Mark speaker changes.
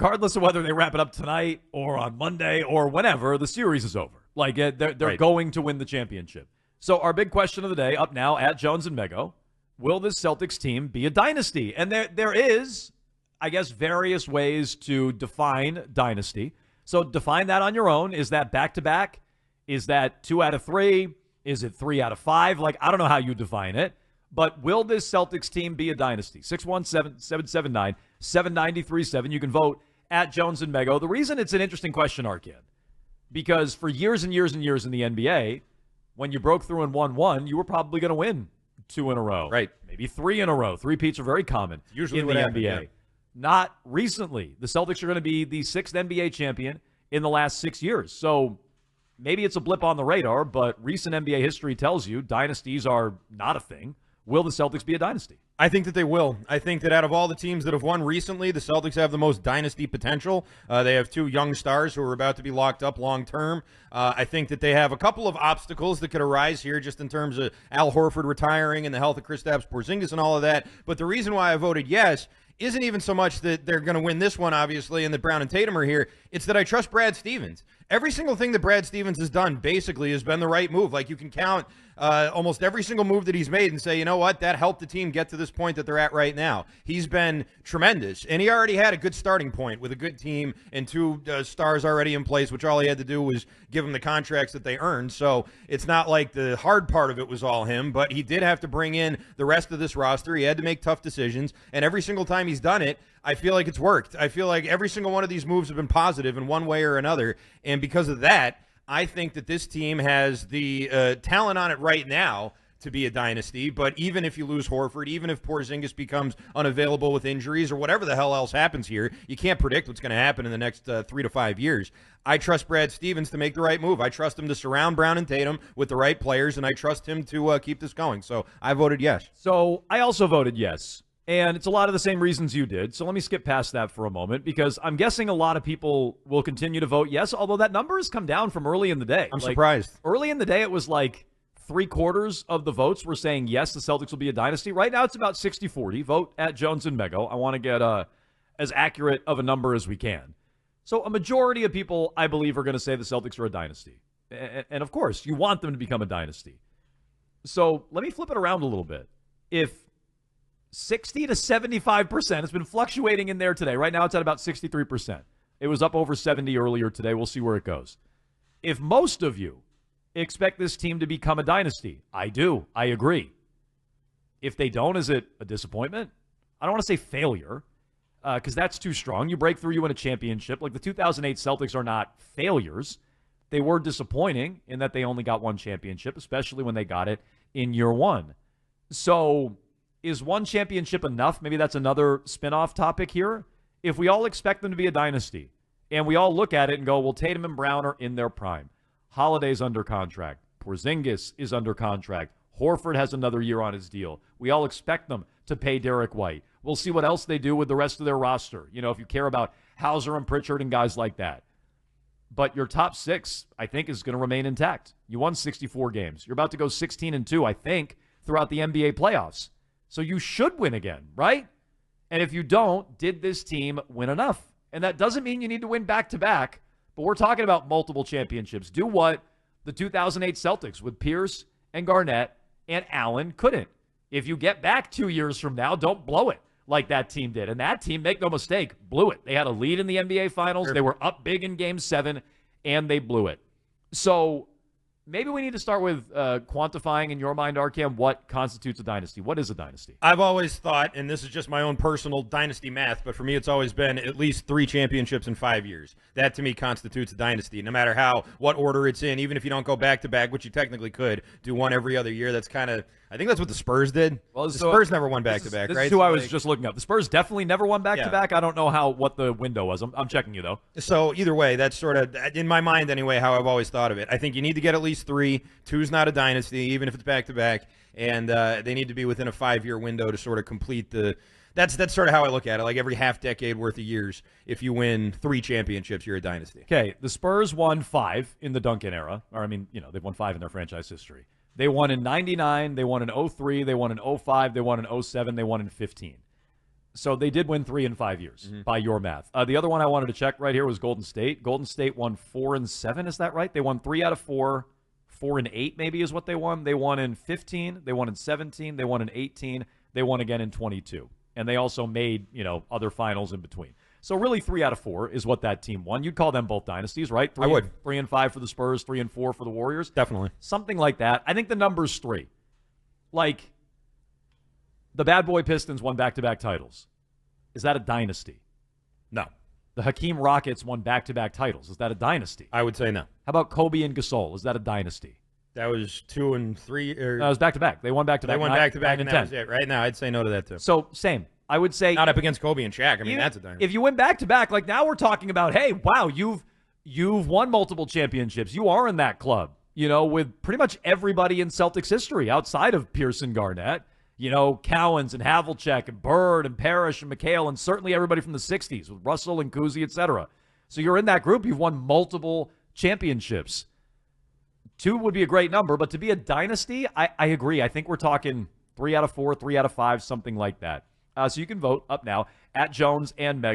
Speaker 1: regardless of whether they wrap it up tonight or on Monday or whenever, the series is over. Like, they're going to win the championship. So our big question of the day, up now at Jones and Mego, will this Celtics team be a dynasty? And there is, I guess, various ways to define dynasty. So define that on your own. Is that back-to-back? Is that 2 out of 3? Is it 3 out of 5? Like, I don't know how you define it. But will this Celtics team be a dynasty? 617-779-7937. You can vote at Jones and Mego. The reason it's an interesting question, Arkin, because for years and years and years in the NBA, when you broke through and won one, you were probably going to win 2 in a row.
Speaker 2: Right.
Speaker 1: Maybe 3 in a row. 3-peats are very common
Speaker 2: usually
Speaker 1: in the NBA. Yeah. Not recently. The Celtics are going to be the 6th NBA champion in the last 6 years. So maybe it's a blip on the radar, but recent NBA history tells you dynasties are not a thing. Will the Celtics be a dynasty?
Speaker 2: I think that they will. I think that out of all the teams that have won recently, the Celtics have the most dynasty potential. They have 2 young stars who are about to be locked up long term. I think that they have a couple of obstacles that could arise here just in terms of Al Horford retiring and the health of Kristaps Porzingis and all of that. But the reason why I voted yes isn't even so much that they're going to win this one, obviously, and that Brown and Tatum are here. It's that I trust Brad Stevens. Every single thing that Brad Stevens has done basically has been the right move. Like, you can count almost every single move that he's made and say, you know what, that helped the team get to this point that they're at right now. He's been tremendous, and he already had a good starting point with a good team and 2 stars already in place, which all he had to do was give them the contracts that they earned. So it's not like the hard part of it was all him, but he did have to bring in the rest of this roster. He had to make tough decisions, and every single time he's done it, I feel like it's worked. I feel like every single one of these moves have been positive in one way or another, and because of that, I think that this team has the talent on it right now to be a dynasty. But even if you lose Horford, even if Porzingis becomes unavailable with injuries or whatever the hell else happens here, you can't predict what's going to happen in the next 3 to 5 years. I trust Brad Stevens to make the right move. I trust him to surround Brown and Tatum with the right players, and I trust him to keep this going. So I voted yes.
Speaker 1: So I also voted yes. And it's a lot of the same reasons you did. So let me skip past that for a moment, because I'm guessing a lot of people will continue to vote yes, although that number has come down from early in the day.
Speaker 2: I'm surprised.
Speaker 1: Early in the day, it was like 3/4 of the votes were saying yes, the Celtics will be a dynasty. Right now, it's about 60-40. Vote at Jones and Mego. I want to get as accurate of a number as we can. So a majority of people, I believe, are going to say the Celtics are a dynasty. And of course, you want them to become a dynasty. So let me flip it around a little bit. If 60 to 75%. It's been fluctuating in there today. Right now it's at about 63%. It was up over 70 earlier today. We'll see where it goes. If most of you expect this team to become a dynasty, I do. I agree. If they don't, is it a disappointment? I don't want to say failure because that's too strong. You break through, you win a championship. Like the 2008 Celtics are not failures. They were disappointing in that they only got one championship, especially when they got it in year one. So is one championship enough? Maybe that's another spin-off topic here. If we all expect them to be a dynasty, and we all look at it and go, well, Tatum and Brown are in their prime. Holiday's under contract. Porzingis is under contract. Horford has another year on his deal. We all expect them to pay Derek White. We'll see what else they do with the rest of their roster. You know, if you care about Hauser and Pritchard and guys like that. But your top 6, I think, is going to remain intact. You won 64 games. You're about to go 16-2, I think, throughout the NBA playoffs. So you should win again, right? And if you don't, did this team win enough? And that doesn't mean you need to win back-to-back, but we're talking about multiple championships. Do what the 2008 Celtics with Pierce and Garnett and Allen couldn't. If you get back 2 years from now, don't blow it like that team did. And that team, make no mistake, blew it. They had a lead in the NBA Finals. Sure. They were up big in Game 7, and they blew it. So maybe we need to start with quantifying in your mind, Arcam, what constitutes a dynasty. What is a dynasty?
Speaker 2: I've always thought, and this is just my own personal dynasty math, but for me it's always been at least 3 championships in 5 years. That to me constitutes a dynasty, no matter what order it's in. Even if you don't go back-to-back, which you technically could, do one every other year. That's kind of, I think that's what the Spurs did. Well, the Spurs never won back-to-back, right?
Speaker 1: This is who I was just looking up. The Spurs definitely never won back-to-back. Yeah. I don't know what the window was. I'm checking you, though.
Speaker 2: So either way, that's sort of, in my mind anyway, how I've always thought of it. I think you need to get at least 3. 2's not a dynasty, even if it's back-to-back. And they need to be within a 5-year window to sort of complete the – that's sort of how I look at it. Like every half-decade worth of years, if you win 3 championships, you're a dynasty.
Speaker 1: Okay, the Spurs won 5 in the Duncan era. Or, I mean, they've won 5 in their franchise history. They won in 99, they won in 03, they won in 05, they won in 07, they won in 15. So they did win 3 in 5 years by your math. The other one I wanted to check right here was Golden State. Golden State won 4 and 7. Is that right? They won 3 out of 4. 4 and 8 maybe is what they won. They won in 15. They won in 17. They won in 18. They won again in 22. And they also made, other finals in between. So really 3 out of 4 is what that team won. You'd call them both dynasties, right?
Speaker 2: I would.
Speaker 1: 3 and 5 for the Spurs, 3 and 4 for the Warriors.
Speaker 2: Definitely.
Speaker 1: Something like that. I think the number's 3. Like, the bad boy Pistons won back-to-back titles. Is that a dynasty?
Speaker 2: No.
Speaker 1: The Hakeem Rockets won back-to-back titles. Is that a dynasty?
Speaker 2: I would say no.
Speaker 1: How about Kobe and Gasol? Is that a dynasty?
Speaker 2: That was 2 and 3.
Speaker 1: No, it was back-to-back. They won backback-to-back.
Speaker 2: They won back-to-back,
Speaker 1: and
Speaker 2: that
Speaker 1: 10.
Speaker 2: was it. Right now, I'd say no to that, too.
Speaker 1: So, same. I would say...
Speaker 2: Not up against Kobe and Shaq. I mean, that's a dynasty.
Speaker 1: If you win back-to-back, like now we're talking about, hey, wow, you've won multiple championships. You are in that club, with pretty much everybody in Celtics history outside of Pearson Garnett. Cowens and Havlicek and Bird and Parrish and McHale and certainly everybody from the 60s with Russell and Cousy, etc. So you're in that group. You've won multiple championships. 2 would be a great number, but to be a dynasty, I agree. I think we're talking 3 out of 4, 3 out of 5, something like that. So you can vote up now at Jones and Meg.